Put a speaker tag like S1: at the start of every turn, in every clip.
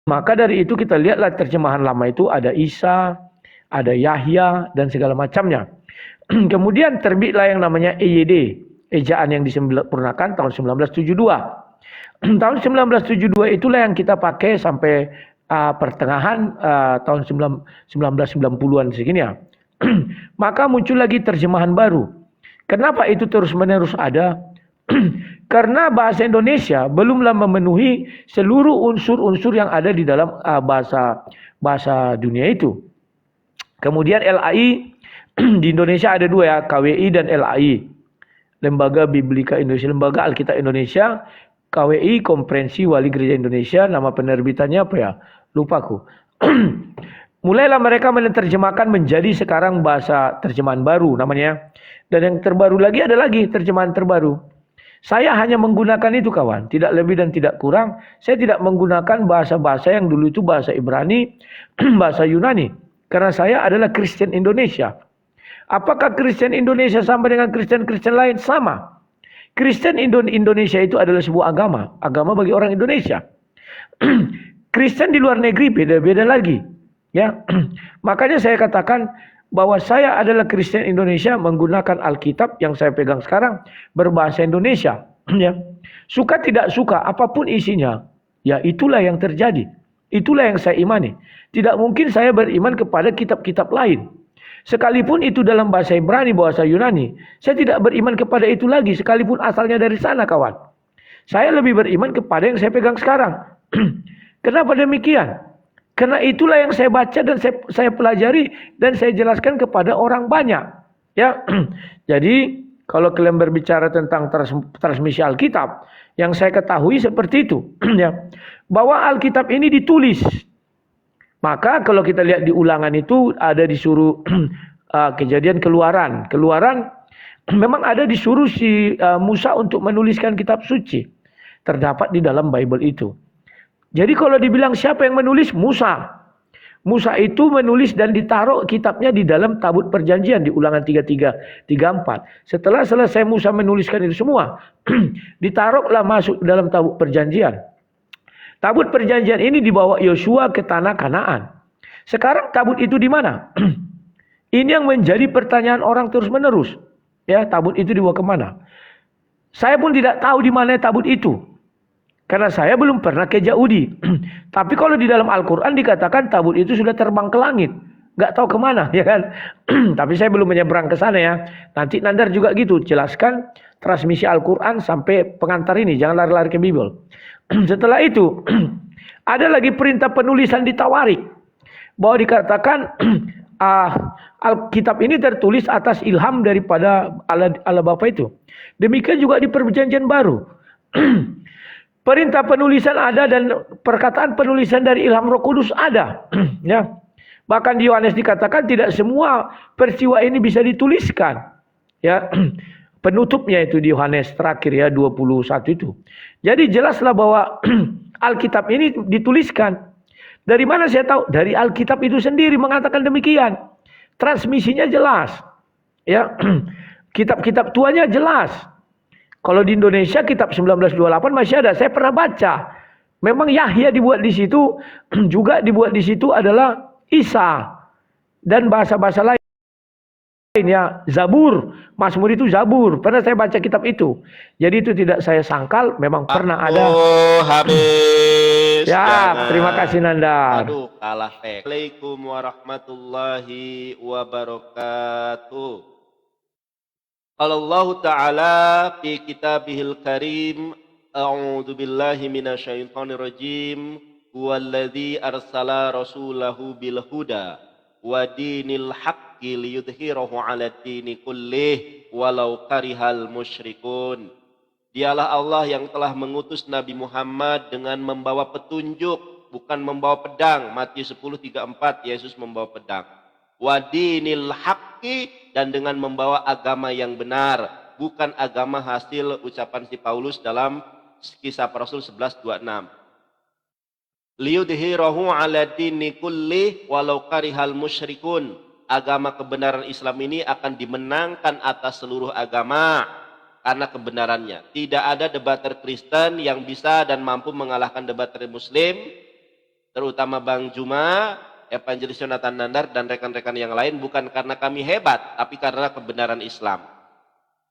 S1: Maka dari itu kita lihatlah terjemahan lama itu ada Isa, ada Yahya dan segala macamnya. Kemudian terbitlah yang namanya EYD, ejaan yang disempurnakan tahun 1972. Tahun 1972 itulah yang kita pakai sampai pertengahan tahun 1990-an segini ya. Maka muncul lagi terjemahan baru. Kenapa itu terus-menerus ada? Karena bahasa Indonesia belumlah memenuhi seluruh unsur-unsur yang ada di dalam bahasa dunia itu. Kemudian LAI di Indonesia ada dua ya, KWI dan LAI. Lembaga Biblika Indonesia, Lembaga Alkitab Indonesia. KWI Konferensi Wali Gereja Indonesia. Nama penerbitannya apa ya? Lupa aku. Mulailah mereka menerjemahkan menjadi sekarang bahasa terjemahan baru namanya. Dan yang terbaru lagi ada lagi terjemahan terbaru. Saya hanya menggunakan itu kawan, tidak lebih dan tidak kurang. Saya tidak menggunakan bahasa-bahasa yang dulu itu bahasa Ibrani, bahasa Yunani. Karena saya adalah Kristen Indonesia. Apakah Kristen Indonesia sama dengan Kristen-Kristen lain? Sama. Kristen Indonesia itu adalah sebuah agama. Agama bagi orang Indonesia. Kristen di luar negeri beda-beda lagi. Ya, makanya saya katakan bahwa saya adalah Kristen Indonesia menggunakan Alkitab yang saya pegang sekarang berbahasa Indonesia. Ya. Suka tidak suka apapun isinya, ya itulah yang terjadi. Itulah yang saya imani. Tidak mungkin saya beriman kepada kitab-kitab lain. Sekalipun itu dalam bahasa Ibrani, bahasa Yunani, saya tidak beriman kepada itu lagi sekalipun asalnya dari sana kawan. Saya lebih beriman kepada yang saya pegang sekarang. Kenapa demikian? Karena itulah yang saya baca dan saya pelajari dan saya jelaskan kepada orang banyak. Ya, jadi kalau kalian berbicara tentang transmisi Alkitab, yang saya ketahui seperti itu, ya, bahwa Alkitab ini ditulis. Maka kalau kita lihat di Ulangan itu ada disuruh Kejadian Keluaran. Keluaran memang ada disuruh si Musa untuk menuliskan kitab suci. Terdapat di dalam Bible itu. Jadi kalau dibilang siapa yang menulis? Musa. Musa itu menulis dan ditaruh kitabnya di dalam tabut perjanjian di Ulangan 33, 34. Setelah selesai Musa menuliskan itu semua, ditaruhlah masuk dalam tabut perjanjian. Tabut perjanjian ini dibawa Yosua ke tanah Kanaan. Sekarang tabut itu di mana? Ini yang menjadi pertanyaan orang terus-menerus. Ya, tabut itu dibawa kemana? Saya pun tidak tahu di mana tabut itu. Karena saya belum pernah ke Yahudi. Tapi kalau di dalam Al-Quran dikatakan tabut itu sudah terbang ke langit. Nggak tahu kemana, ya kan? Tapi saya belum menyeberang ke sana ya. Nanti Nandar juga gitu. Jelaskan transmisi Al-Quran sampai pengantar ini. Jangan lari-lari ke Bible. Setelah itu, ada lagi perintah penulisan di Tawarik. Bahwa dikatakan Alkitab ini tertulis atas ilham daripada Allah Bapa itu. Demikian juga di Perjanjian Baru. Perintah penulisan ada dan perkataan penulisan dari ilham Roh Kudus ada. Ya. Bahkan di Yohanes dikatakan tidak semua peristiwa ini bisa dituliskan. Ya. Penutupnya itu di Yohanes terakhir ya 21 itu. Jadi jelaslah bahwa Alkitab ini dituliskan. Dari mana saya tahu? Dari Alkitab itu sendiri mengatakan demikian. Transmisinya jelas. Ya. Kitab-kitab tuanya jelas. Kalau di Indonesia kitab 1928 masih ada. Saya pernah baca. Memang Yahya dibuat di situ, juga dibuat di situ adalah Isa dan bahasa-bahasa lain ya. Zabur, Mazmur itu Zabur. Pernah saya baca kitab itu. Jadi itu tidak saya sangkal, memang pernah ada.
S2: Habis.
S1: Ya, terima kasih Nandar.
S2: Aduh, kalah teh. Assalamualaikum warahmatullahi wabarakatuh. Allah Ta'ala fi kitabihil karim a'udzu billahi minasyaitonir rajim huwallazi arsala rasulahu bil huda wa dinil haqqi liyudhhirahu 'ala dini kullih walau karihal musyrikun. Dialah Allah yang telah mengutus Nabi Muhammad dengan membawa petunjuk, bukan membawa pedang. Matius 10:34 Yesus membawa pedang. Wa dinil haqqi, dan dengan membawa agama yang benar, bukan agama hasil ucapan si Paulus dalam Kisah Para Rasul 11:26. Liyudhhirahu 'ala dini kulli walau karihal musyrikun. Agama kebenaran Islam ini akan dimenangkan atas seluruh agama karena kebenarannya. Tidak ada debater Kristen yang bisa dan mampu mengalahkan debater Muslim. terutama Bang Juma, Evangelis Jonathan Nandar, dan rekan-rekan yang lain, bukan karena kami hebat, tapi karena kebenaran Islam.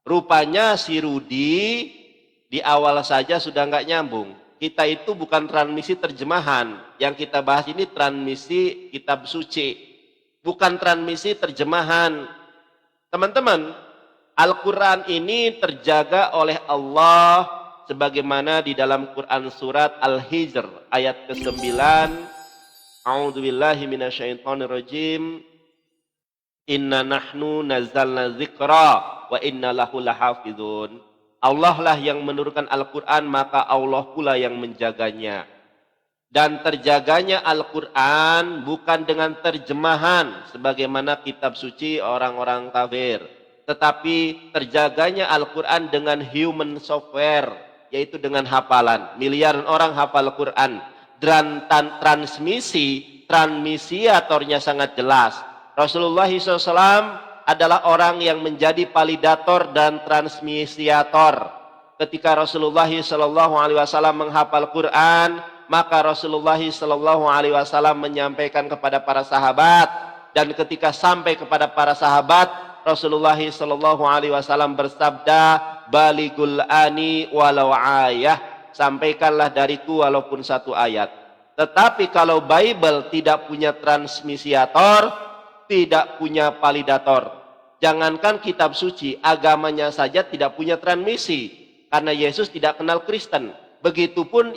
S2: Rupanya si Rudi di awal saja sudah nggak nyambung. Kita itu bukan transmisi terjemahan. Yang kita bahas ini transmisi kitab suci. Bukan transmisi terjemahan. Teman-teman, Al-Quran ini terjaga oleh Allah sebagaimana di dalam Quran surat Al-Hijr ayat ke-9. A'udzubillahi minasyaitonirrajim. Inna nahnu nazzalna dzikra wa inna lahu lahafizun. Allah lah yang menurunkan Al-Quran, maka Allah pula yang menjaganya. Dan terjaganya Al-Quran bukan dengan terjemahan sebagaimana kitab suci orang-orang kafir, tetapi terjaganya Al-Quran dengan human software, yaitu dengan hafalan. Miliaran orang hafal Quran. Dan transmisiatornya sangat jelas. Rasulullah SAW adalah orang yang menjadi validator dan transmisiator. Ketika Rasulullah SAW menghafal Quran, maka Rasulullah SAW menyampaikan kepada para sahabat, dan ketika sampai kepada para sahabat, Rasulullah SAW bersabda, "Baligul ani walau ayah," sampaikanlah dariku walaupun satu ayat. Tetapi kalau Bible tidak punya transmisiator, tidak punya validator. Jangankan kitab suci, agamanya saja tidak punya transmisi. Karena Yesus tidak kenal Kristen. Begitupun